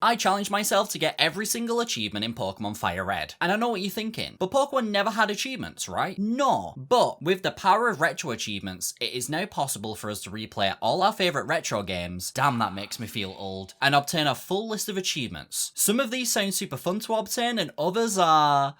I challenged myself to get every single achievement in Pokemon FireRed. And I know what you're thinking, but Pokemon never had achievements, right? No. But with the power of retro achievements, it is now possible for us to replay all our favourite retro games, damn that makes me feel old, and obtain a full list of achievements. Some of these sound super fun to obtain and others are...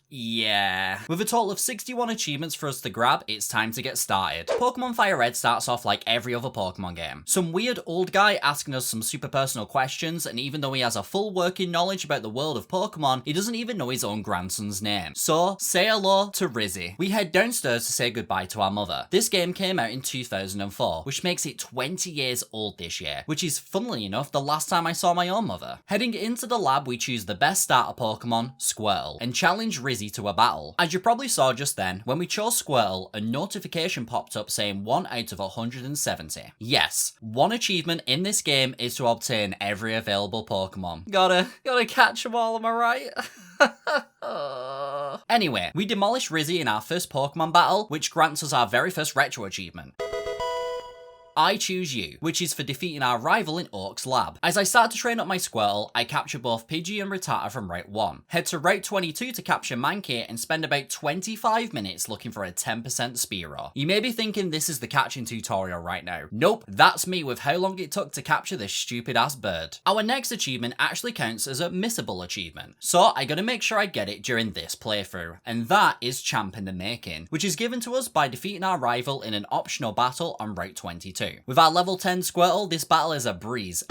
yeah. With a total of 61 achievements for us to grab, it's time to get started. Pokemon FireRed starts off like every other Pokemon game. Some weird old guy asking us some super personal questions, and even though he has a full working knowledge about the world of Pokemon, he doesn't even know his own grandson's name. So, say hello to Rizzy. We head downstairs to say goodbye to our mother. This game came out in 2004, which makes it 20 years old this year, which is funnily enough the last time I saw my own mother. Heading into the lab, we choose the best starter Pokemon, Squirtle, and challenge Rizzy to a battle. As you probably saw just then, when we chose Squirtle, a notification popped up saying 1 out of 170. Yes, one achievement in this game is to obtain every available Pokemon. Gotta catch them all, am I right? Anyway, we demolish Rizzy in our first Pokemon battle, which grants us our very first retro achievement. I Choose You, which is for defeating our rival in Oak's lab. As I start to train up my Squirtle, I capture both Pidgey and Rattata from Route 1. Head to Route 22 to capture Mankey and spend about 25 minutes looking for a 10% Spearow. You may be thinking this is the catching tutorial right now. Nope, that's me with how long it took to capture this stupid ass bird. Our next achievement actually counts as a missable achievement, so I gotta make sure I get it during this playthrough, and that is Champ in the Making, which is given to us by defeating our rival in an optional battle on Route 22. With our level 10 Squirtle, this battle is a breeze.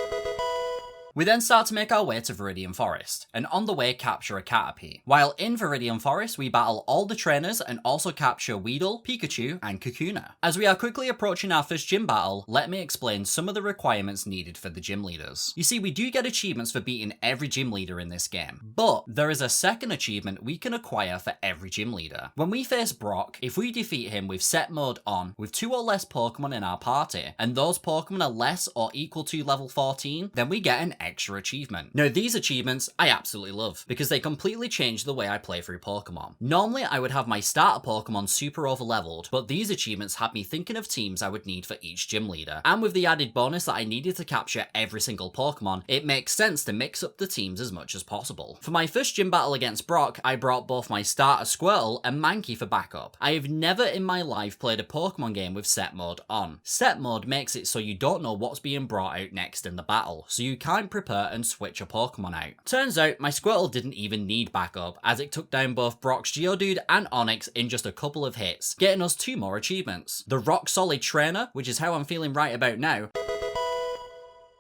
We then start to make our way to Viridian Forest, and on the way capture a Caterpie. While in Viridian Forest, we battle all the trainers and also capture Weedle, Pikachu, and Kakuna. As we are quickly approaching our first gym battle, let me explain some of the requirements needed for the gym leaders. You see, we do get achievements for beating every gym leader in this game, but there is a second achievement we can acquire for every gym leader. When we face Brock, if we defeat him with set mode on, with 2 or less Pokemon in our party, and those Pokemon are less or equal to level 14, then we get an extra achievement. Now these achievements I absolutely love because they completely change the way I play through Pokemon. Normally I would have my starter Pokemon super over leveled, but these achievements had me thinking of teams I would need for each gym leader. And with the added bonus that I needed to capture every single Pokemon, it makes sense to mix up the teams as much as possible. For my first gym battle against Brock, I brought both my starter Squirtle and Mankey for backup. I have never in my life played a Pokemon game with set mode on. Set mode makes it so you don't know what's being brought out next in the battle, so you can't prepare and switch a Pokemon out. Turns out my Squirtle didn't even need backup, as it took down both Brock's Geodude and Onix in just a couple of hits, getting us 2 more achievements. The Rock Solid Trainer, which is how I'm feeling right about now,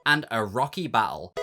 and a Rocky Battle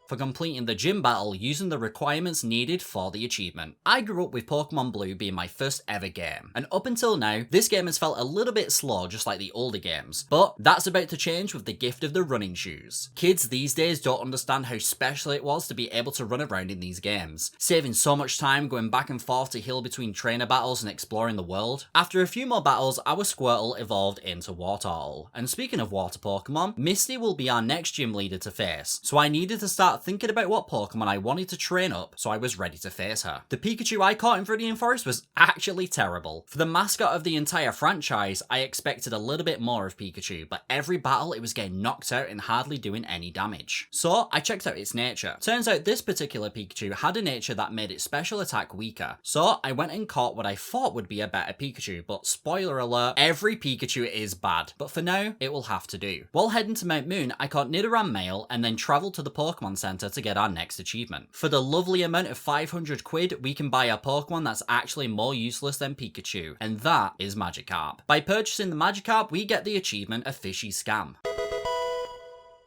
for completing the gym battle using the requirements needed for the achievement. I grew up with Pokemon Blue being my first ever game, and up until now, this game has felt a little bit slow just like the older games, but that's about to change with the gift of the running shoes. Kids these days don't understand how special it was to be able to run around in these games, saving so much time going back and forth to heal between trainer battles and exploring the world. After a few more battles, our Squirtle evolved into Wartortle, and speaking of water Pokemon, Misty will be our next gym leader to face, so I needed to start thinking about what Pokemon I wanted to train up so I was ready to face her. The Pikachu I caught in Viridian Forest was actually terrible. For the mascot of the entire franchise, I expected a little bit more of Pikachu, but every battle it was getting knocked out and hardly doing any damage. So I checked out its nature. Turns out this particular Pikachu had a nature that made its special attack weaker, so I went and caught what I thought would be a better Pikachu, but spoiler alert, every Pikachu is bad, but for now, it will have to do. While heading to Mount Moon, I caught Nidoran male and then travelled to the Pokemon Center to get our next achievement. For the lovely amount of 500 quid, we can buy a Pokemon that's actually more useless than Pikachu, and that is Magikarp. By purchasing the Magikarp, we get the achievement A Fishy Scam.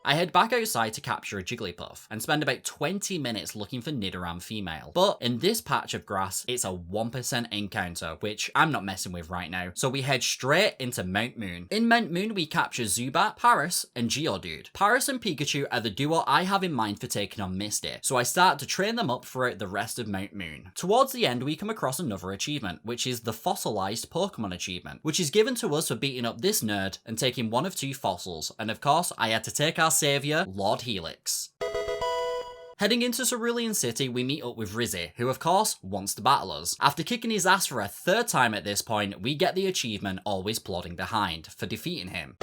I head back outside to capture a Jigglypuff and spend about 20 minutes looking for Nidoran female. But in this patch of grass, it's a 1% encounter, which I'm not messing with right now. So we head straight into Mount Moon. In Mount Moon, we capture Zubat, Paris, and Geodude. Paris and Pikachu are the duo I have in mind for taking on Misty, so I start to train them up throughout the rest of Mount Moon. Towards the end, we come across another achievement, which is the Fossilized Pokemon achievement, which is given to us for beating up this nerd and taking 1 of 2 fossils. And of course, I had to take our savior, Lord Helix. Heading into Cerulean City, we meet up with Rizzy, who of course wants to battle us. After kicking his ass for a 3rd time at this point, we get the achievement Always Plodding Behind for defeating him.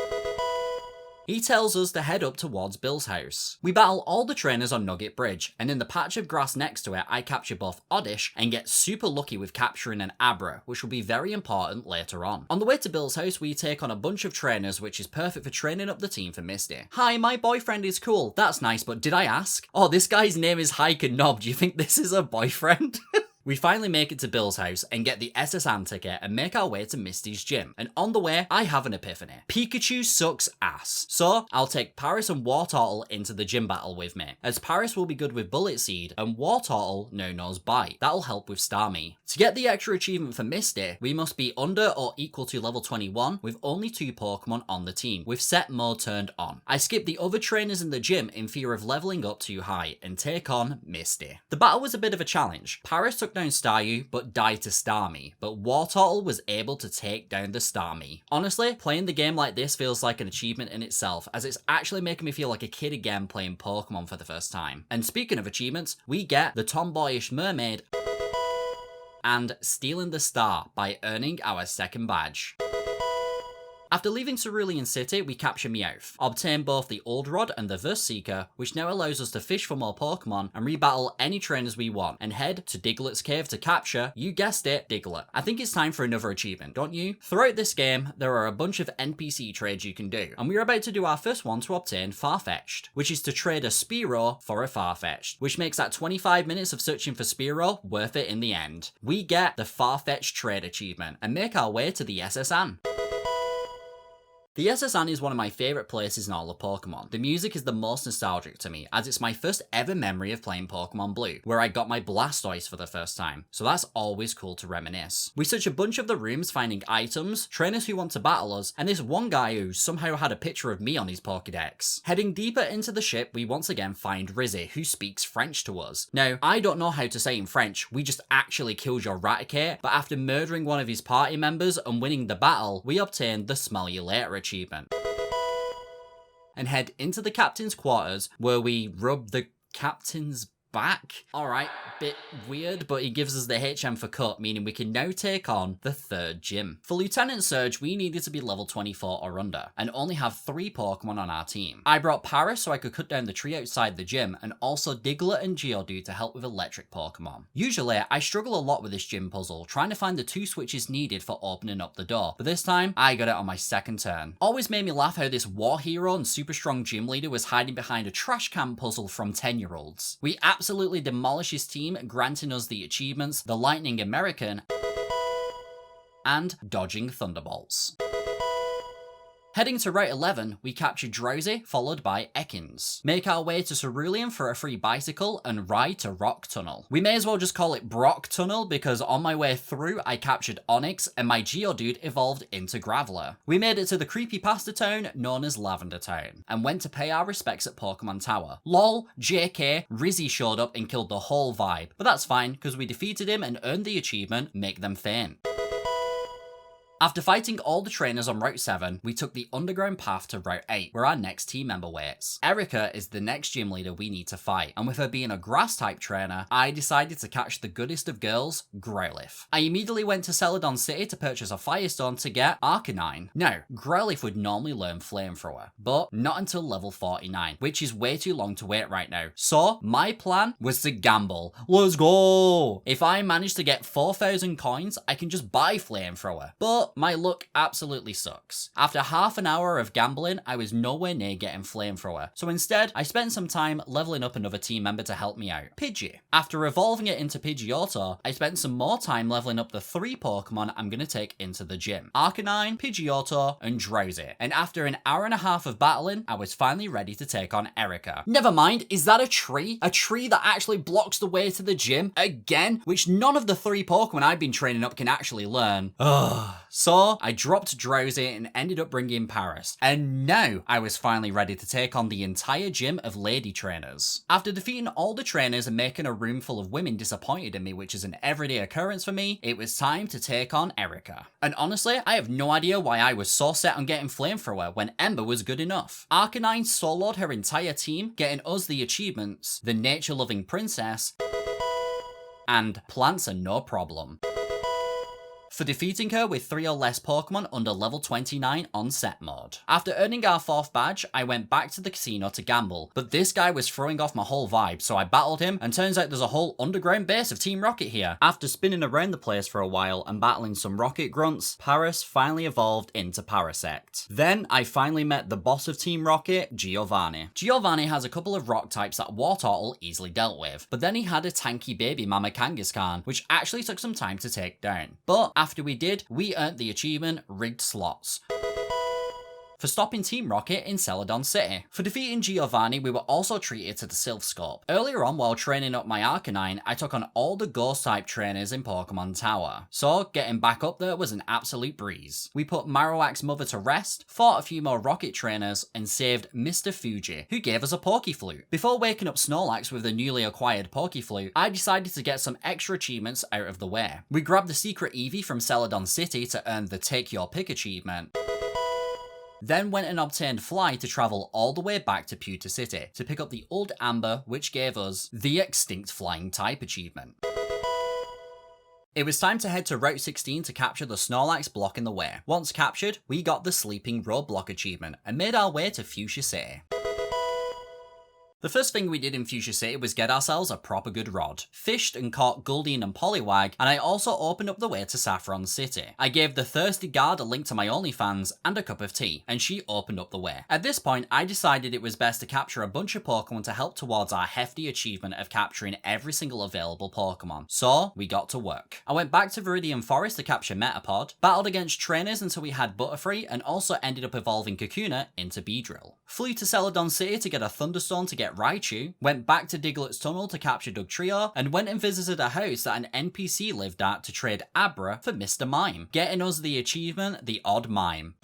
He tells us to head up towards Bill's house. We battle all the trainers on Nugget Bridge, and in the patch of grass next to it, I capture both Oddish and get super lucky with capturing an Abra, which will be very important later on. On the way to Bill's house, we take on a bunch of trainers, which is perfect for training up the team for Misty. Hi, my boyfriend is cool. That's nice, but did I ask? Oh, this guy's name is Hike and Knob. Do you think this is a boyfriend? We finally make it to Bill's house and get the SSN ticket and make our way to Misty's gym. And on the way, I have an epiphany. Pikachu sucks ass. So I'll take Paris and Wartortle into the gym battle with me, as Paris will be good with Bullet Seed and Wartortle knows Bite. That'll help with Starmie. To get the extra achievement for Misty, we must be under or equal to level 21 with only 2 Pokemon on the team, with set mode turned on. I skip the other trainers in the gym in fear of leveling up too high and take on Misty. The battle was a bit of a challenge. Paris took down Staryu, but died to Starmie, but Wartortle was able to take down the Starmie. Honestly, playing the game like this feels like an achievement in itself, as it's actually making me feel like a kid again playing Pokemon for the first time. And speaking of achievements, we get the Tomboyish Mermaid and Stealing the Star by earning our 2nd badge. After leaving Cerulean City, we capture Meowth, obtain both the Old Rod and the Verse Seeker, which now allows us to fish for more Pokemon and rebattle any trainers we want, and head to Diglett's cave to capture, you guessed it, Diglett. I think it's time for another achievement, don't you? Throughout this game, there are a bunch of NPC trades you can do, and we're about to do our first one to obtain Farfetch'd, which is to trade a Spearow for a Farfetch'd, which makes that 25 minutes of searching for Spearow worth it in the end. We get the Farfetch'd trade achievement, and make our way to the SSN. The SSN is one of my favourite places in all of Pokemon. The music is the most nostalgic to me, as it's my first ever memory of playing Pokemon Blue, where I got my Blastoise for the first time, so that's always cool to reminisce. We search a bunch of the rooms finding items, trainers who want to battle us, and this one guy who somehow had a picture of me on his Pokédex. Heading deeper into the ship, we once again find Rizzy, who speaks French to us. Now, I don't know how to say in French, we just actually killed your Raticate, but after murdering one of his party members and winning the battle, we obtained the Smell You Later achievement. And head into the captain's quarters where we rub the captain's back. Alright, bit weird, but he gives us the HM for cut, meaning we can now take on the 3rd gym. For Lieutenant Surge, we needed to be level 24 or under, and only have 3 Pokemon on our team. I brought Paris so I could cut down the tree outside the gym, and also Diglett and Geodude to help with electric Pokemon. Usually, I struggle a lot with this gym puzzle, trying to find the 2 switches needed for opening up the door, but this time, I got it on my 2nd turn. Always made me laugh how this war hero and super strong gym leader was hiding behind a trash can puzzle from 10-year-olds. We absolutely demolish his team, granting us the achievements, the Lightning American, and dodging Thunderbolts. Heading to Route 11, we capture Drowsy, followed by Ekans. Make our way to Cerulean for a free bicycle, and ride to Rock Tunnel. We may as well just call it Brock Tunnel, because on my way through, I captured Onix, and my Geodude evolved into Graveler. We made it to the creepypasta town, known as Lavender Town, and went to pay our respects at Pokemon Tower. Lol, JK, Rizzy showed up and killed the whole vibe, but that's fine, because we defeated him and earned the achievement, Make Them Faint. After fighting all the trainers on Route 7, we took the underground path to Route 8, where our next team member waits. Erica is the next gym leader we need to fight, and with her being a grass-type trainer, I decided to catch the goodest of girls, Growlithe. I immediately went to Celadon City to purchase a Firestone to get Arcanine. Now, Growlithe would normally learn Flamethrower, but not until level 49, which is way too long to wait right now. So, my plan was to gamble. Let's go! If I manage to get 4,000 coins, I can just buy Flamethrower, but my luck absolutely sucks. After half an hour of gambling, I was nowhere near getting Flamethrower, so instead, I spent some time leveling up another team member to help me out, Pidgey. After evolving it into Pidgeotto, I spent some more time leveling up the 3 Pokemon I'm gonna take into the gym. Arcanine, Pidgeotto, and Drowsy. And after an hour and a half of battling, I was finally ready to take on Erica. Never mind, is that a tree? A tree that actually blocks the way to the gym? Again? Which none of the 3 Pokemon I've been training up can actually learn. Ugh. So, I dropped Drowsy and ended up bringing Paris. And now, I was finally ready to take on the entire gym of lady trainers. After defeating all the trainers and making a room full of women disappointed in me, which is an everyday occurrence for me, it was time to take on Erica. And honestly, I have no idea why I was so set on getting Flamethrower when Ember was good enough. Arcanine soloed her entire team, getting us the achievements, the nature-loving princess, and plants are no problem. for defeating her with 3 or less Pokemon under level 29 on set mode. After earning our 4th badge, I went back to the casino to gamble, but this guy was throwing off my whole vibe, so I battled him, and turns out there's a whole underground base of Team Rocket here. After spinning around the place for a while and battling some Rocket grunts, Paris finally evolved into Parasect. Then I finally met the boss of Team Rocket, Giovanni. Giovanni has a couple of rock types that Wartortle easily dealt with, but then he had a tanky baby mama Kangaskhan, which actually took some time to take down. But after we did, we earned the achievement Rigged Slots for stopping Team Rocket in Celadon City. For defeating Giovanni, we were also treated to the Sylph Scope. Earlier on, while training up my Arcanine, I took on all the Ghost-type trainers in Pokemon Tower, so getting back up there was an absolute breeze. We put Marowak's mother to rest, fought a few more Rocket trainers, and saved Mr. Fuji, who gave us a Pokeflute. Before waking up Snorlax with the newly acquired Pokeflute, I decided to get some extra achievements out of the way. We grabbed the secret Eevee from Celadon City to earn the Take Your Pick achievement, then went and obtained Fly to travel all the way back to Pewter City to pick up the Old Amber, which gave us the Extinct Flying Type achievement. It was time to head to Route 16 to capture the Snorlax block in the way. Once captured, we got the Sleeping Roadblock achievement and made our way to Fuchsia City. The first thing we did in Fuchsia City was get ourselves a proper good rod. Fished and caught Goldeen and Poliwag, and I also opened up the way to Saffron City. I gave the thirsty guard a link to my OnlyFans and a cup of tea, and she opened up the way. At this point, I decided it was best to capture a bunch of Pokemon to help towards our hefty achievement of capturing every single available Pokemon. So, we got to work. I went back to Viridian Forest to capture Metapod, battled against trainers until we had Butterfree, and also ended up evolving Kakuna into Beedrill. Flew to Celadon City to get a Thunderstone to get Raichu, went back to Diglett's Tunnel to capture Dugtrio, and went and visited a house that an NPC lived at to trade Abra for Mr. Mime, getting us the achievement, the Odd Mime.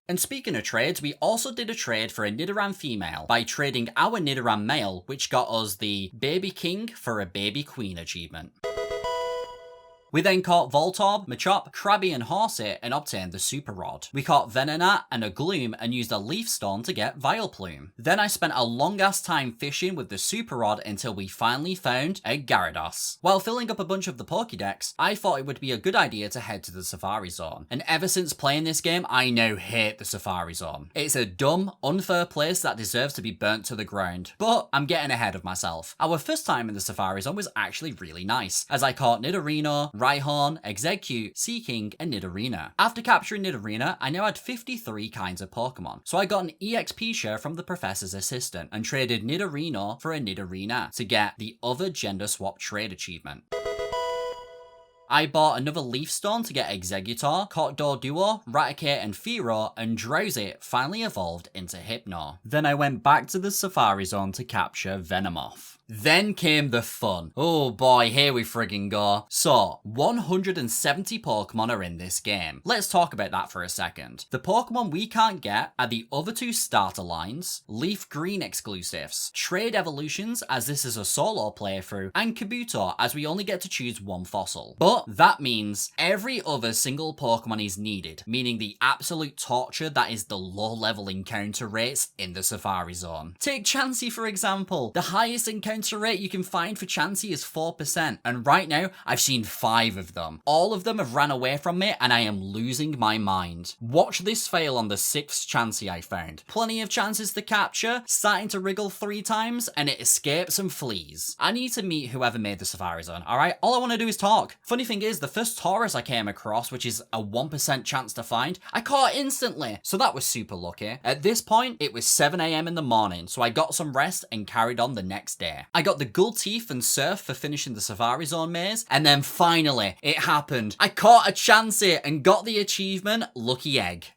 And speaking of trades, we also did a trade for a Nidoran female by trading our Nidoran male, which got us the Baby King for a Baby Queen achievement. We then caught Voltorb, Machop, Krabby and Horsey and obtained the Super Rod. We caught Venonat and a Gloom and used a Leaf Stone to get Vileplume. Then I spent a long ass time fishing with the Super Rod until we finally found a Gyarados. While filling up a bunch of the Pokédex, I thought it would be a good idea to head to the Safari Zone. And ever since playing this game, I now hate the Safari Zone. It's a dumb, unfair place that deserves to be burnt to the ground. But I'm getting ahead of myself. Our first time in the Safari Zone was actually really nice, as I caught Nidorino, Rhyhorn, Exeggcute, Seaking, and Nidorina. After capturing Nidorina, I now had 53 kinds of Pokemon, so I got an EXP share from the professor's assistant and traded Nidorino for a Nidorina to get the other gender swap trade achievement. I bought another Leaf Stone to get Exeggutor, caught Doduo, Raticate and Fearow, and Drowsy finally evolved into Hypno. Then I went back to the Safari Zone to capture Venomoth. Then came the fun. Oh boy, here we friggin' go. So, 170 Pokemon are in this game. Let's talk about that for a second. The Pokemon we can't get are the other two starter lines, Leaf Green exclusives, Trade Evolutions as this is a solo playthrough, and Kabuto as we only get to choose one fossil. But that means every other single Pokemon is needed, meaning the absolute torture that is the low level encounter rates in the Safari Zone. Take Chansey for example. The highest encounter rate you can find for Chansey is 4%, and right now I've seen 5 of them. All of them have ran away from me and I am losing my mind. Watch this fail on the 6th Chansey I found. Plenty of chances to capture, starting to wriggle 3 times, and it escapes and flees. I need to meet whoever made the Safari Zone, alright? All I want to do is talk. Funny thing is, the first Taurus I came across, which is a 1% chance to find, I caught instantly, so that was super lucky. At this point, it was 7 AM in the morning, so I got some rest and carried on the next day. I got the Gulteeth and Surf for finishing the Safari Zone maze, and then finally, it happened. I caught a Chansey and got the achievement, Lucky Egg.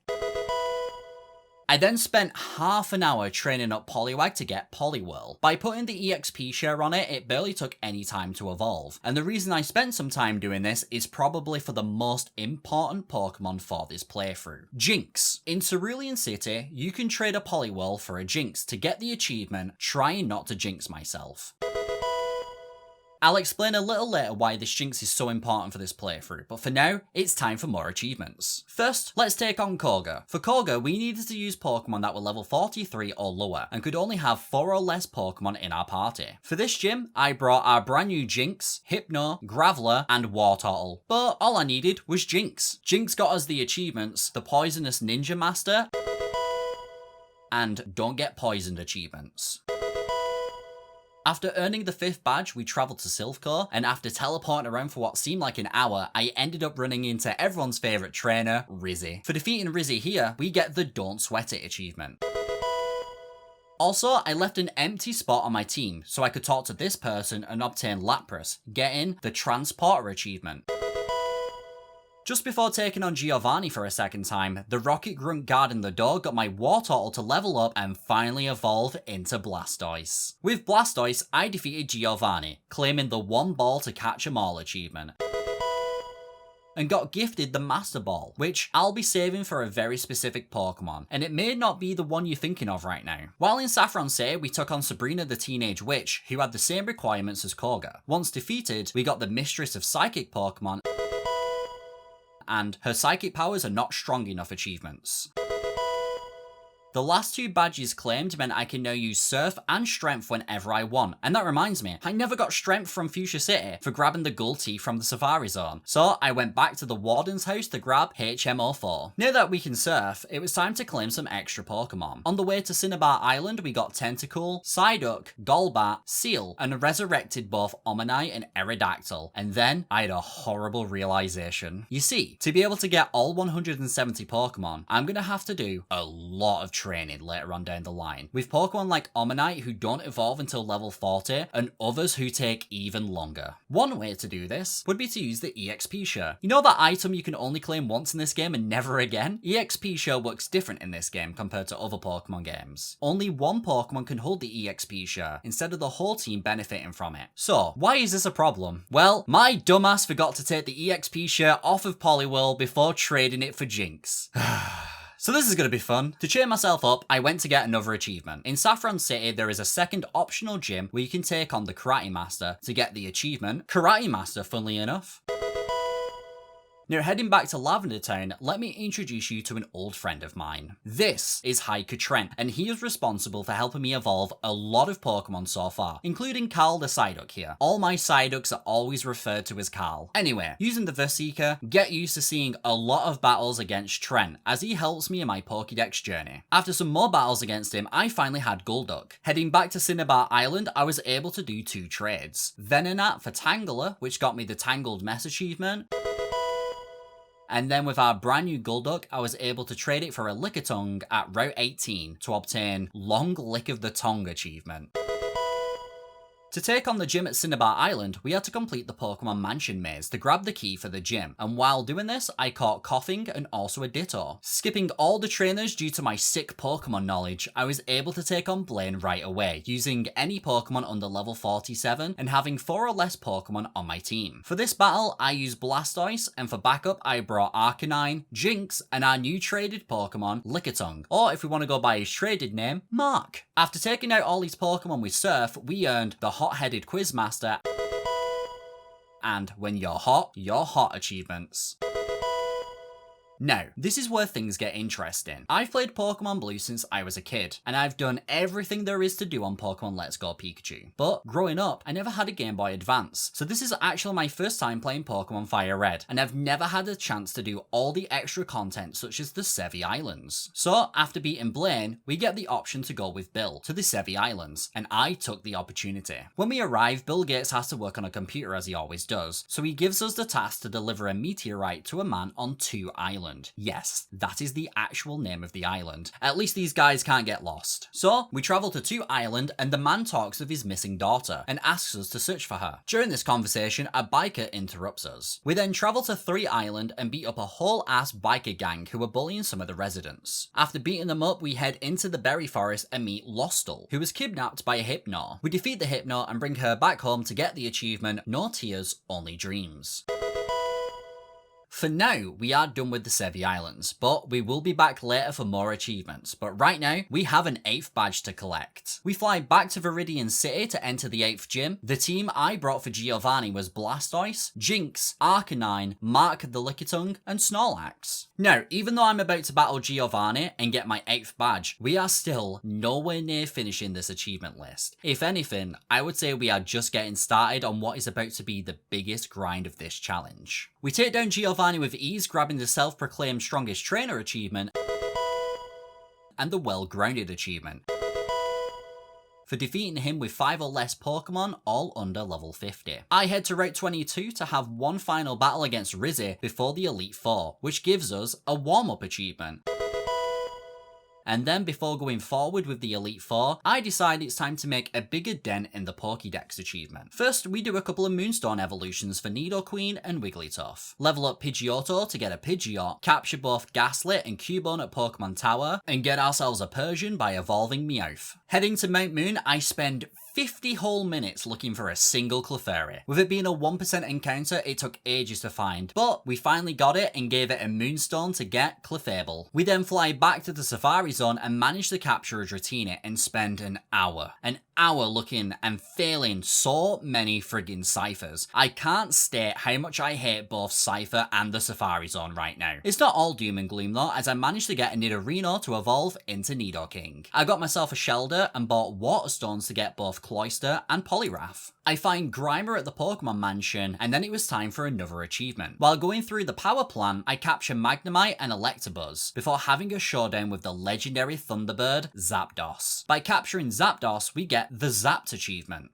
I then spent half an hour training up Poliwag to get Poliwhirl. By putting the EXP share on it, it barely took any time to evolve. And the reason I spent some time doing this is probably for the most important Pokemon for this playthrough. Jinx. In Cerulean City, you can trade a Poliwhirl for a Jinx to get the achievement, Trying Not to Jinx Myself. I'll explain a little later why this Jinx is so important for this playthrough, but for now, it's time for more achievements. First, let's take on Koga. For Koga, we needed to use Pokemon that were level 43 or lower, and could only have 4 or less Pokemon in our party. For this gym, I brought our brand new Jinx, Hypno, Graveler, and Wartortle. But all I needed was Jinx. Jinx got us the achievements, the Poisonous Ninja Master, and Don't Get Poisoned achievements. After earning the 5th badge, we travelled to Silphco, and after teleporting around for what seemed like an hour, I ended up running into everyone's favourite trainer, Rizzy. For defeating Rizzy here, we get the Don't Sweat It achievement. Also, I left an empty spot on my team, so I could talk to this person and obtain Lapras, getting the Transporter achievement. Just before taking on Giovanni for a second time, the Rocket Grunt guarding the door got my Wartortle to level up and finally evolve into Blastoise. With Blastoise, I defeated Giovanni, claiming the 1 ball to catch 'em all achievement, and got gifted the Master Ball, which I'll be saving for a very specific Pokemon, and it may not be the one you're thinking of right now. While in Saffron City, we took on Sabrina the Teenage Witch, who had the same requirements as Koga. Once defeated, we got the Mistress of Psychic Pokemon, and her psychic powers are not strong enough achievements. The last 2 badges claimed meant I can now use Surf and Strength whenever I want. And that reminds me, I never got Strength from Fuchsia City for grabbing the Gulti from the Safari Zone. So I went back to the Warden's house to grab HMO4. Now that we can Surf, it was time to claim some extra Pokemon. On the way to Cinnabar Island, we got Tentacool, Psyduck, Golbat, Seal, and resurrected both Omanyte and Aerodactyl. And then I had a horrible realization. You see, to be able to get all 170 Pokemon, I'm gonna have to do a lot of training later on down the line, with Pokemon like Omanyte who don't evolve until level 40, and others who take even longer. One way to do this would be to use the EXP share. You know that item you can only claim once in this game and never again? EXP share works different in this game compared to other Pokemon games. Only 1 Pokemon can hold the EXP share, instead of the whole team benefiting from it. So, why is this a problem? Well, my dumbass forgot to take the EXP share off of Poliwhirl before trading it for Jinx. So this is going to be fun. To cheer myself up, I went to get another achievement. In Saffron City, there is a second optional gym where you can take on the Karate Master to get the achievement Karate Master, funnily enough. Now, heading back to Lavender Town, let me introduce you to an old friend of mine. This is Hiker Trent, and he is responsible for helping me evolve a lot of Pokemon so far, including Carl the Psyduck here. All my Psyducks are always referred to as Carl. Anyway, using the Versika, get used to seeing a lot of battles against Trent, as he helps me in my Pokédex journey. After some more battles against him, I finally had Golduck. Heading back to Cinnabar Island, I was able to do 2 trades. Venonat for Tangela, which got me the Tangled Mess achievement, and then with our brand new Golduck, I was able to trade it for a Lickitung at Route 18 to obtain Long Lick of the Tongue achievement. To take on the gym at Cinnabar Island, we had to complete the Pokemon Mansion maze to grab the key for the gym, and while doing this, I caught Coughing and also a Ditto. Skipping all the trainers due to my sick Pokemon knowledge, I was able to take on Blaine right away, using any Pokemon under level 47 and having 4 or less Pokemon on my team. For this battle, I used Blastoise, and for backup, I brought Arcanine, Jinx, and our new traded Pokemon, Lickitung, or if we want to go by his traded name, Mark. After taking out all these Pokemon with Surf, we earned the Hot-Headed Quizmaster and When You're Hot achievements. Now, this is where things get interesting. I've played Pokemon Blue since I was a kid, and I've done everything there is to do on Pokemon Let's Go Pikachu. But growing up, I never had a Game Boy Advance, so this is actually my first time playing Pokemon FireRed, and I've never had a chance to do all the extra content such as the Sevi Islands. So, after beating Blaine, we get the option to go with Bill to the Sevi Islands, and I took the opportunity. When we arrive, Bill Gates has to work on a computer as he always does, so he gives us the task to deliver a meteorite to a man on 2 Islands. Yes, that is the actual name of the island. At least these guys can't get lost. So, we travel to 2 Island and the man talks of his missing daughter and asks us to search for her. During this conversation, a biker interrupts us. We then travel to 3 Island and beat up a whole ass biker gang who are bullying some of the residents. After beating them up, we head into the berry forest and meet Lostel, who was kidnapped by a Hypno. We defeat the Hypno and bring her back home to get the achievement No Tears, Only Dreams. For now, we are done with the Sevi Islands, but we will be back later for more achievements. But right now, we have an 8th badge to collect. We fly back to Viridian City to enter the 8th gym. The team I brought for Giovanni was Blastoise, Jinx, Arcanine, Mark the Lickitung, and Snorlax. Now, even though I'm about to battle Giovanni and get my 8th badge, we are still nowhere near finishing this achievement list. If anything, I would say we are just getting started on what is about to be the biggest grind of this challenge. We take down Giovanni with ease, grabbing the self-proclaimed strongest trainer achievement and the well-grounded achievement for defeating him with 5 or less Pokemon, all under level 50. I head to Route 22 to have one final battle against Rizzy before the Elite Four, which gives us a warm-up achievement. And then before going forward with the Elite Four, I decide it's time to make a bigger dent in the Pokédex achievement. First, we do a couple of Moonstone evolutions for Nidoqueen and Wigglytuff. Level up Pidgeotto to get a Pidgeot, capture both Gaslit and Cubone at Pokemon Tower, and get ourselves a Persian by evolving Meowth. Heading to Mount Moon, I spend 50 whole minutes looking for a single Clefairy. With it being a 1% encounter, it took ages to find, but we finally got it and gave it a Moonstone to get Clefable. We then fly back to the Safari Zone and manage to capture a Dratini and spend an hour looking and failing so many friggin' Cyphers. I can't state how much I hate both Cypher and the Safari Zone right now. It's not all doom and gloom though, as I managed to get a Nidorino to evolve into Nidoking. I got myself a Shelder and bought Water Stones to get both Cloyster and Poliwrath. I find Grimer at the Pokemon Mansion, and then it was time for another achievement. While going through the power plant, I capture Magnemite and Electabuzz, before having a showdown with the legendary Thunderbird, Zapdos. By capturing Zapdos, we get the Zapped achievement.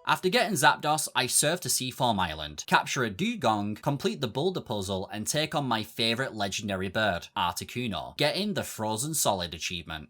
After getting Zapdos, I surf to Seaform Island, capture a Dugong, complete the Boulder puzzle, and take on my favourite legendary bird, Articuno, getting the Frozen Solid achievement.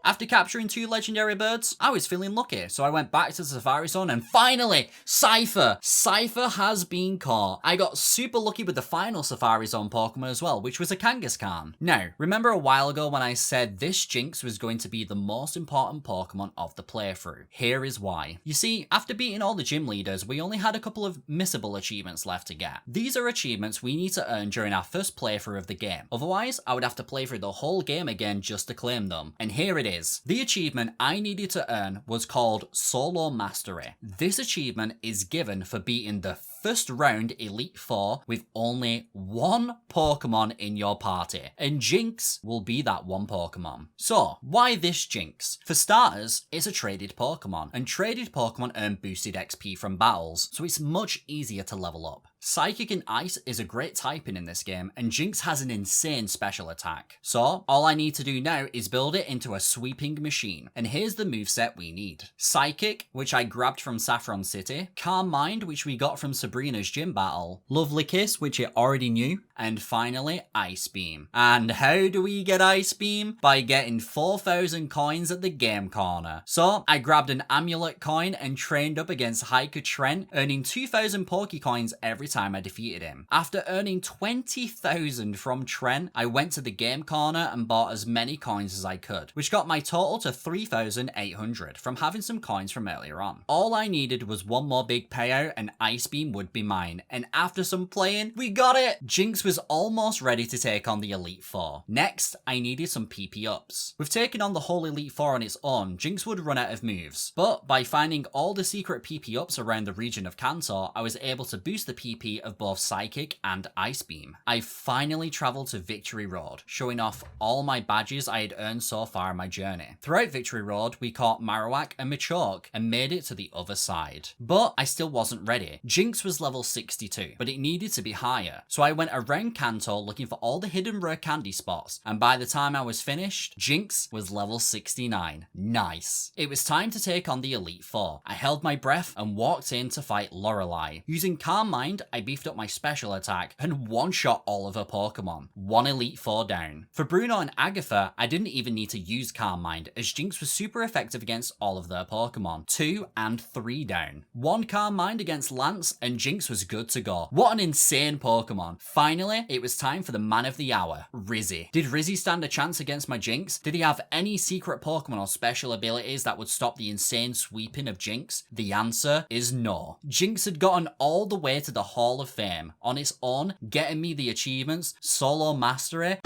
After capturing 2 legendary birds, I was feeling lucky, so I went back to the Safari Zone and finally, Cypher! Cypher has been caught. I got super lucky with the final Safari Zone Pokemon as well, which was a Kangaskhan. Now, remember a while ago when I said this Jinx was going to be the most important Pokemon of the playthrough? Here is why. You see, after beating all the gym leaders, we only had a couple of missable achievements left to get. These are achievements we need to earn during our first playthrough of the game. Otherwise, I would have to play through the whole game again just to claim them. And here it is. The achievement I needed to earn was called Solo Mastery. This achievement is given for beating the first round Elite Four with only one Pokemon in your party, and Jinx will be that one Pokemon. So, why this Jinx? For starters, it's a traded Pokemon, and traded Pokemon earn boosted XP from battles, so it's much easier to level up. Psychic and Ice is a great typing in this game, and Jinx has an insane special attack. So, all I need to do now is build it into a sweeping machine, and here's the moveset we need. Psychic, which I grabbed from Saffron City, Calm Mind, which we got from Sabrina's gym battle, Lovely Kiss, which it already knew, and finally, Ice Beam. And how do we get Ice Beam? By getting 4,000 coins at the game corner. So, I grabbed an Amulet coin and trained up against Hiker Trent, earning 2,000 Pokecoins every time I defeated him. After earning 20,000 from Trent, I went to the game corner and bought as many coins as I could, which got my total to 3,800 from having some coins from earlier on. All I needed was one more big payout and Ice Beam would be mine, and after some playing, we got it! Jinx was almost ready to take on the Elite Four. Next, I needed some PP ups. With taking on the whole Elite Four on its own, Jinx would run out of moves, but by finding all the secret PP ups around the region of Kanto, I was able to boost the PP of both Psychic and Ice Beam. I finally travelled to Victory Road, showing off all my badges I had earned so far in my journey. Throughout Victory Road, we caught Marowak and Machoke and made it to the other side. But I still wasn't ready. Jinx was level 62, but it needed to be higher. So I went around Kanto looking for all the hidden rare candy spots, and by the time I was finished, Jinx was level 69. Nice. It was time to take on the Elite Four. I held my breath and walked in to fight Lorelei. Using Calm Mind, I beefed up my special attack and one-shot all of her Pokemon. One Elite Four down. For Bruno and Agatha, I didn't even need to use Calm Mind, as Jinx was super effective against all of their Pokemon. 2 and 3 down. One Calm Mind against Lance, and Jinx was good to go. What an insane Pokemon. Finally, finally, it was time for the man of the hour, Rizzy. Did Rizzy stand a chance against my Jinx? Did he have any secret Pokemon or special abilities that would stop the insane sweeping of Jinx? The answer is no. Jinx had gotten all the way to the Hall of Fame on its own, getting me the achievements, solo mastery,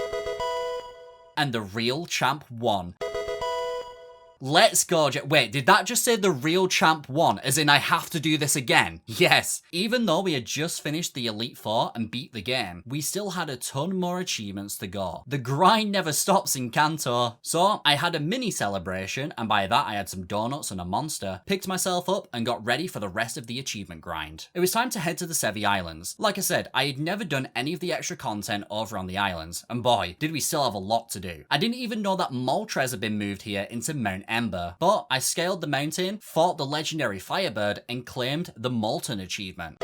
and the real champ won. Let's go. Wait, did that just say the real champ won? As in I have to do this again? Yes. Even though we had just finished the Elite Four and beat the game, we still had a ton more achievements to go. The grind never stops in Kanto. So I had a mini celebration, and by that I had some donuts and a monster, picked myself up and got ready for the rest of the achievement grind. It was time to head to the Sevi Islands. Like I said, I had never done any of the extra content over on the islands, and boy, did we still have a lot to do. I didn't even know that Moltres had been moved here into Mount Ember, but I scaled the mountain, fought the legendary Firebird, and claimed the Molten achievement.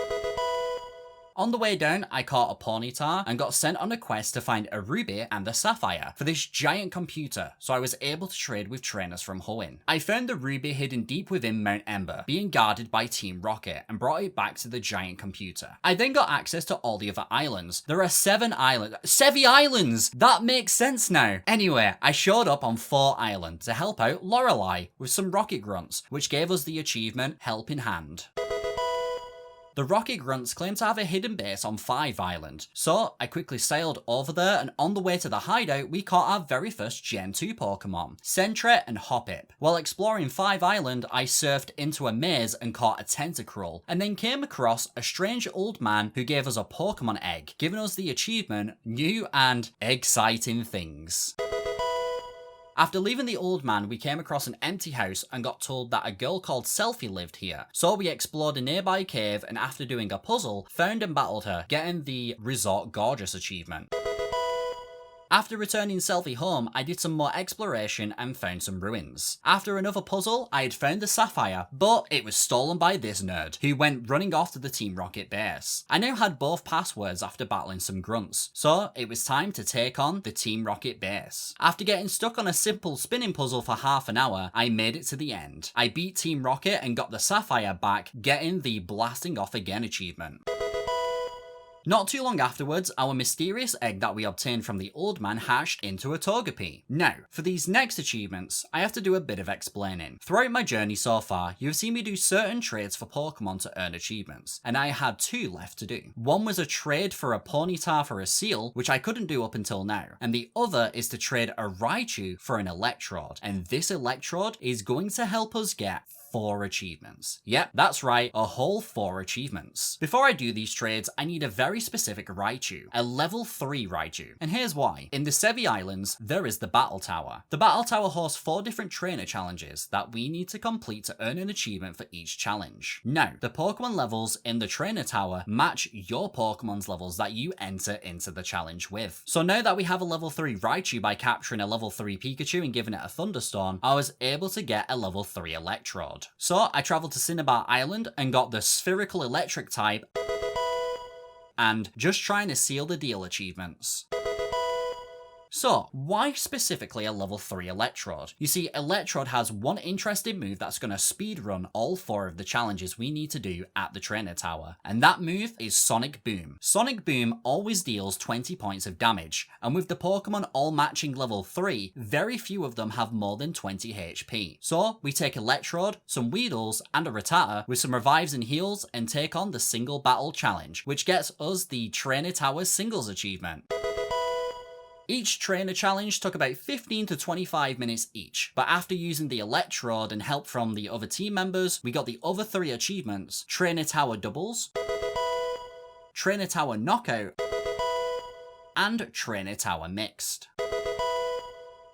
On the way down, I caught a Ponyta and got sent on a quest to find a Ruby and a Sapphire for this giant computer, so I was able to trade with trainers from Hoenn. I found the Ruby hidden deep within Mount Ember, being guarded by Team Rocket, and brought it back to the giant computer. I then got access to all the other islands. There are 7 islands. Sevi Islands! That makes sense now! Anyway, I showed up on 4 Island to help out Lorelei with some Rocket Grunts, which gave us the achievement Help in Hand. The Rocket Grunts claim to have a hidden base on 5 Island, so I quickly sailed over there, and on the way to the hideout we caught our very first Gen 2 Pokemon, Sentret and Hoppip. While exploring 5 Island, I surfed into a maze and caught a Tentacruel, and then came across a strange old man who gave us a Pokemon egg, giving us the achievement New and Exciting Things. After leaving the old man, we came across an empty house and got told that a girl called Selfie lived here. So we explored a nearby cave, and after doing a puzzle, found and battled her, getting the Resort Gorgeous achievement. After returning Selfie home, I did some more exploration and found some ruins. After another puzzle, I had found the Sapphire, but it was stolen by this nerd, who went running off to the Team Rocket base. I now had both passwords after battling some grunts, so it was time to take on the Team Rocket base. After getting stuck on a simple spinning puzzle for half an hour, I made it to the end. I beat Team Rocket and got the Sapphire back, getting the Blasting Off Again achievement. Not too long afterwards, our mysterious egg that we obtained from the old man hatched into a Togepi. Now, for these next achievements, I have to do a bit of explaining. Throughout my journey so far, you have seen me do certain trades for Pokemon to earn achievements, and I had 2 left to do. One was a trade for a Ponyta for a Seal, which I couldn't do up until now, and the other is to trade a Raichu for an Electrode, and this Electrode is going to help us get 4 achievements. Yep, that's right, a whole 4 achievements. Before I do these trades, I need a very specific Raichu, a level 3 Raichu. And here's why. In the Sevi Islands, there is the Battle Tower. The Battle Tower hosts 4 different trainer challenges that we need to complete to earn an achievement for each challenge. Now, the Pokemon levels in the trainer tower match your Pokemon's levels that you enter into the challenge with. So now that we have a level 3 Raichu by capturing a level 3 Pikachu and giving it a Thunderstorm, I was able to get a level 3 Electrode. So I travelled to Cinnabar Island and got the Spherical Electric type and just trying to seal the deal achievements. So, why specifically a level 3 Electrode? You see, Electrode has one interesting move that's going to speedrun all 4 of the challenges we need to do at the trainer tower, and that move is Sonic Boom. Sonic Boom always deals 20 points of damage, and with the Pokemon all matching level 3, very few of them have more than 20 HP. So, we take Electrode, some Weedles, and a Rattata with some revives and heals and take on the Single Battle Challenge, which gets us the trainer tower singles achievement. Each trainer challenge took about 15 to 25 minutes each, but after using the Electrode and help from the other team members, we got the other 3 achievements: Trainer Tower Doubles, Trainer Tower Knockout, and Trainer Tower Mixed.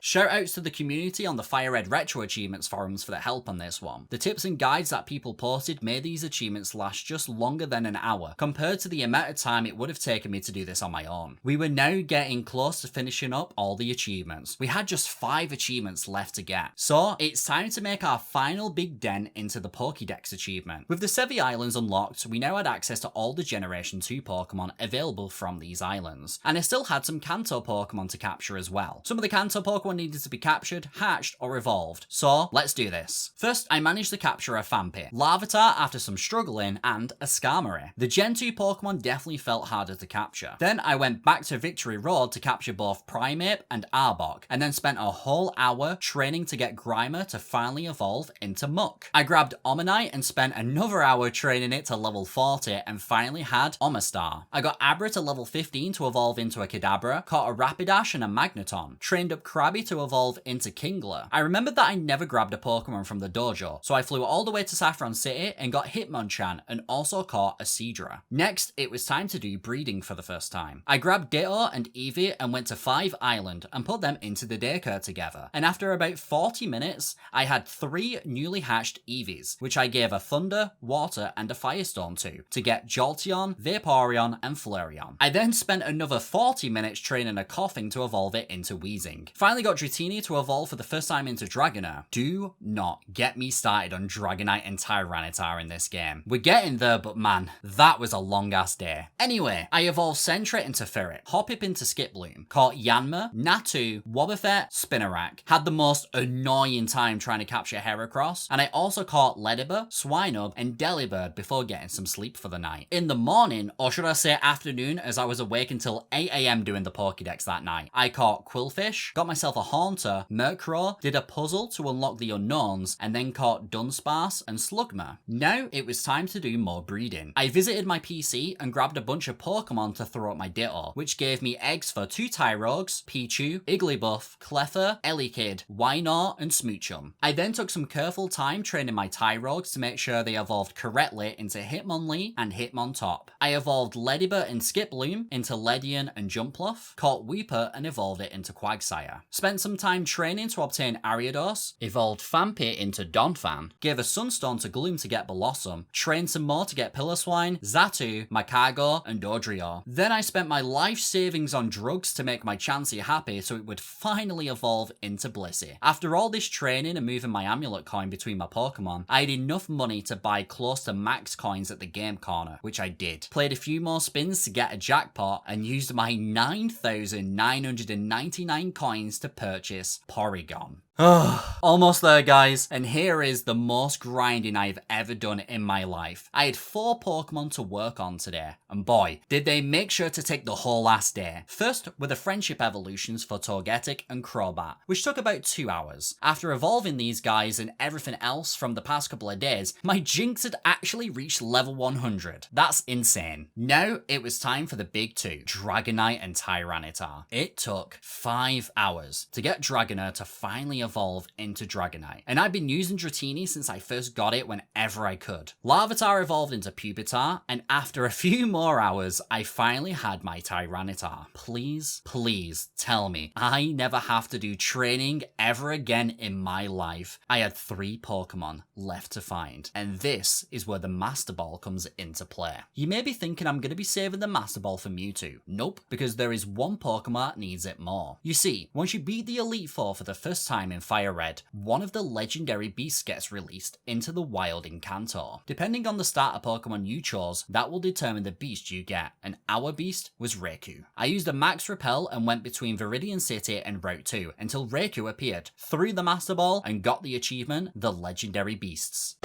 Shoutouts to the community on the FireRed RetroAchievements forums for the help on this one. The tips and guides that people posted made these achievements last just longer than an hour, compared to the amount of time it would have taken me to do this on my own. We were now getting close to finishing up all the achievements. We had just 5 achievements left to get. So, it's time to make our final big dent into the Pokédex achievement. With the Sevi Islands unlocked, we now had access to all the Generation 2 Pokemon available from these islands. And I still had some Kanto Pokemon to capture as well. Some of the Kanto Pokemon Pokemon needed to be captured, hatched, or evolved. So let's do this. First, I managed to capture a Phanpy, Larvitar after some struggling, and a Skarmory. The Gen 2 Pokemon definitely felt harder to capture. Then I went back to Victory Road to capture both Primeape and Arbok, and then spent a whole hour training to get Grimer to finally evolve into Muck. I grabbed Omanyte and spent another hour training it to level 40 and finally had Omastar. I got Abra to level 15 to evolve into a Kadabra, caught a Rapidash and a Magneton, trained up Krabby to evolve into Kingler. I remembered that I never grabbed a Pokemon from the dojo, so I flew all the way to Saffron City and got Hitmonchan and also caught a Seadra. Next, it was time to do breeding for the first time. I grabbed Ditto and Eevee and went to 5 Island and put them into the daycare together. And after about 40 minutes, I had 3 newly hatched Eevees, which I gave a Thunder, Water, and a Firestone to get Jolteon, Vaporeon, and Flareon. I then spent another 40 minutes training a Koffing to evolve it into Weezing. Finally got Dratini to evolve for the first time into Dragonair. Do not get me started on Dragonite and Tyranitar in this game. We're getting there, but man, that was a long ass day. Anyway, I evolved Sentret into Ferret, Hoppip into Skiploom, caught Yanma, Natu, Wobbuffet, Spinarak, had the most annoying time trying to capture Heracross, and I also caught Ledibur, Swinub, and Delibird before getting some sleep for the night. In the morning, or should I say afternoon, as I was awake until 8 AM doing the Pokédex that night, I caught Quillfish, got myself a Haunter, Murkrow, did a puzzle to unlock the unknowns, and then caught Dunsparce and Slugma. Now it was time to do more breeding. I visited my PC and grabbed a bunch of Pokemon to throw at my Ditto, which gave me eggs for 2 Tyrogues, Pichu, Igglybuff, Clefairy, Elekid, Wynaut, and Smoochum. I then took some careful time training my Tyrogues to make sure they evolved correctly into Hitmonlee and Hitmontop. I evolved Ledibur and Skiploom into Ledian and Jumpluff, caught Weeper and evolved it into Quagsire. Spent some time training to obtain Ariados, evolved Phanpy into Donphan, gave a Sunstone to Gloom to get Blossom, trained some more to get Piloswine, Xatu, Macago, and Dodrio. Then I spent my life savings on drugs to make my Chansey happy so it would finally evolve into Blissey. After all this training and moving my amulet coin between my Pokemon, I had enough money to buy close to max coins at the game corner, which I did. Played a few more spins to get a jackpot and used my 9,999 coins to purchase Porygon. Almost there, guys, and here is the most grinding I've ever done in my life. I had 4 Pokemon to work on today, and boy, did they make sure to take the whole last day. First were the friendship evolutions for Torgetic and Crobat, which took about 2 hours. After evolving these guys and everything else from the past couple of days, my Jinx had actually reached level 100. That's insane. Now it was time for the big 2, Dragonite and Tyranitar. It took 5 hours to get Dragonair to finally evolve into Dragonite, and I've been using Dratini since I first got it whenever I could. Larvitar evolved into Pupitar, and after a few more hours, I finally had my Tyranitar. Please, please tell me I never have to do training ever again in my life. I had 3 Pokemon left to find, and this is where the Master Ball comes into play. You may be thinking I'm going to be saving the Master Ball for Mewtwo. Nope, because there is one Pokemon that needs it more. You see, once you beat the Elite Four for the first time in FireRed, one of the legendary beasts gets released into the wild in Kanto. Depending on the starter Pokemon you chose, that will determine the beast you get, and our beast was Raikou. I used a max repel and went between Viridian City and Route 2 until Raikou appeared, threw the Master Ball, and got the achievement, the Legendary Beasts.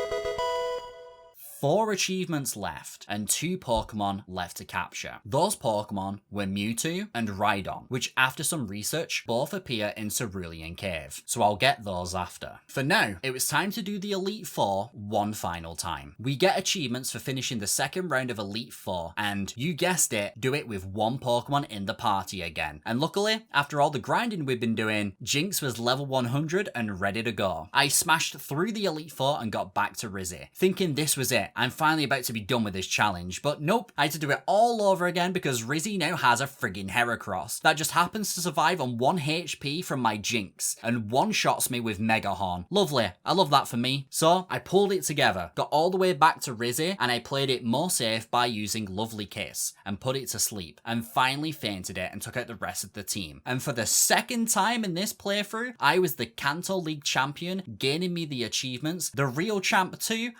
4 achievements left and 2 Pokemon left to capture. Those Pokemon were Mewtwo and Rhydon, which after some research both appear in Cerulean Cave, so I'll get those after. For now, it was time to do the Elite Four one final time. We get achievements for finishing the second round of Elite Four, and you guessed it, do it with 1 Pokemon in the party again. And luckily, after all the grinding we've been doing, Jinx was level 100 and ready to go. I smashed through the Elite Four and got back to Rizzy, thinking this was it. I'm finally about to be done with this challenge, but nope, I had to do it all over again because Rizzy now has a friggin' Heracross that just happens to survive on 1 HP from my Jinx and one-shots me with Mega Horn. Lovely, I love that for me. So I pulled it together, got all the way back to Rizzy, and I played it more safe by using Lovely Kiss and put it to sleep, and finally fainted it and took out the rest of the team. And for the second time in this playthrough, I was the Kanto League champion, gaining me the achievements, the Real Champ 2,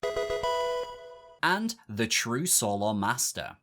and the True Solo Master.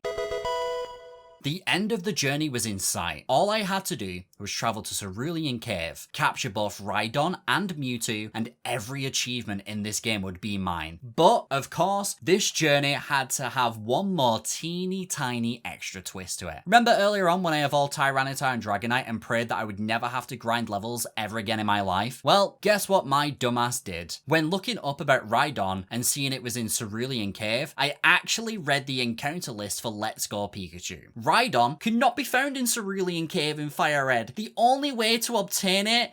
The end of the journey was in sight. All I had to do was travel to Cerulean Cave, capture both Rhydon and Mewtwo, and every achievement in this game would be mine. But, of course, this journey had to have one more teeny tiny extra twist to it. Remember earlier on when I evolved Tyranitar and Dragonite and prayed that I would never have to grind levels ever again in my life? Well, guess what my dumbass did? When looking up about Rhydon and seeing it was in Cerulean Cave, I actually read the encounter list for Let's Go Pikachu. Rhydon could not be found in Cerulean Cave in FireRed. The only way to obtain it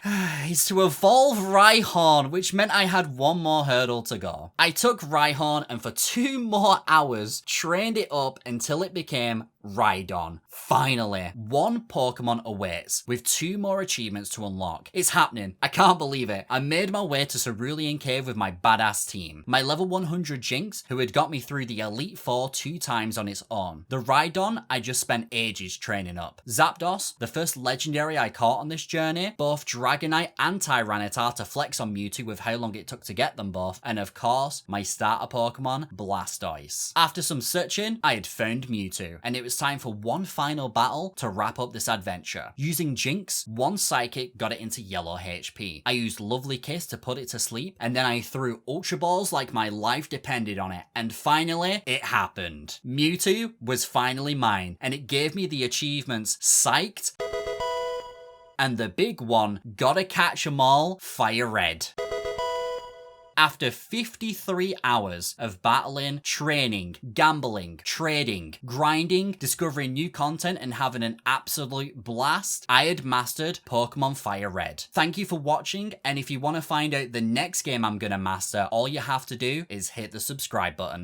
is to evolve Rhyhorn, which meant I had one more hurdle to go. I took Rhyhorn and for 2 more hours trained it up until it became Rhydon. Finally, one Pokemon awaits, with 2 more achievements to unlock. It's happening. I can't believe it. I made my way to Cerulean Cave with my badass team. My level 100 Jinx, who had got me through the Elite Four 2 times on its own. The Rhydon, I just spent ages training up. Zapdos, the first legendary I caught on this journey. Both Dragonite and Tyranitar to flex on Mewtwo with how long it took to get them both. And of course, my starter Pokemon, Blastoise. After some searching, I had found Mewtwo, and it was time for one final battle to wrap up this adventure. Using Jinx, one Psychic got it into yellow HP. I used Lovely Kiss to put it to sleep, and then I threw Ultra Balls like my life depended on it. And finally, it happened. Mewtwo was finally mine, and it gave me the achievements Psyched, and the big one, Gotta Catch 'Em All, FireRed. After 53 hours of battling, training, gambling, trading, grinding, discovering new content, and having an absolute blast, I had mastered Pokemon FireRed. Thank you for watching, and if you want to find out the next game I'm gonna master, all you have to do is hit the subscribe button.